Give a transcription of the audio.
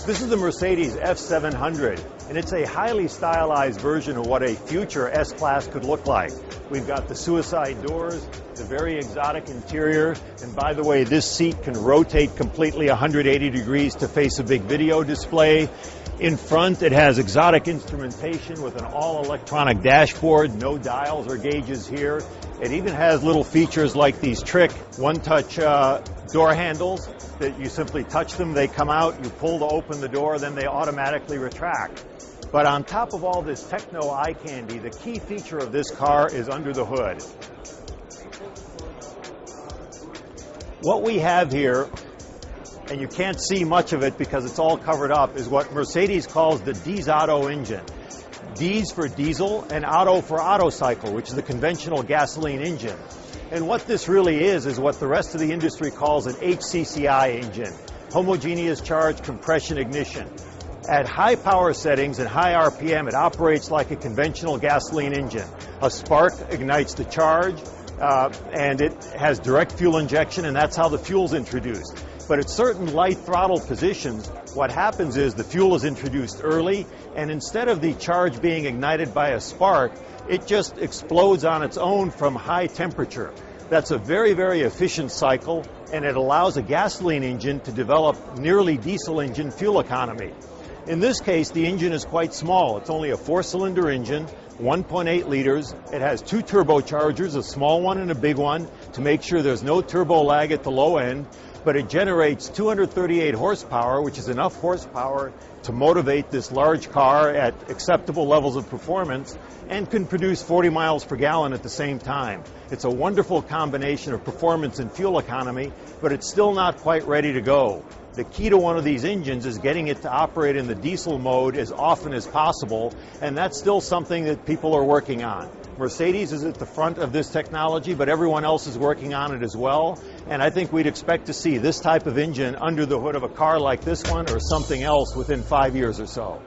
This is the Mercedes F700, and it's a highly stylized version of what a future S-Class could look like. We've got the suicide doors, the very exotic interior, and by the way, this seat can rotate completely 180 degrees to face a big video display. In front, it has exotic instrumentation with an all-electronic dashboard, no dials or gauges here. It even has little features like these trick one-touch door handles that you simply touch them, they come out, you pull to open the door, then they automatically retract. But on top of all this techno eye candy, the key feature of this car is under the hood. What we have here, and you can't see much of it because it's all covered up, is what Mercedes calls the D's Auto engine. D's for diesel and Auto for auto cycle, which is the conventional gasoline engine. And what this really is what the rest of the industry calls an HCCI engine, homogeneous charge compression ignition. At high power settings and high RPM, it operates like a conventional gasoline engine. A spark ignites the charge, and it has direct fuel injection, and that's how the fuel's introduced. But at certain light throttle positions, what happens is the fuel is introduced early, and instead of the charge being ignited by a spark, it just explodes on its own from high temperature. That's a very, very efficient cycle, and it allows a gasoline engine to develop nearly diesel engine fuel economy. In this case, the engine is quite small. It's only a 4-cylinder engine, 1.8 liters. It has 2 turbochargers, a small one and a big one, to make sure there's no turbo lag at the low end. But it generates 238 horsepower, which is enough horsepower to motivate this large car at acceptable levels of performance, and can produce 40 miles per gallon at the same time. It's a wonderful combination of performance and fuel economy, but it's still not quite ready to go. The key to one of these engines is getting it to operate in the diesel mode as often as possible, and that's still something that people are working on. Mercedes is at the front of this technology, but everyone else is working on it as well. And I think we'd expect to see this type of engine under the hood of a car like this one or something else within 5 years or so.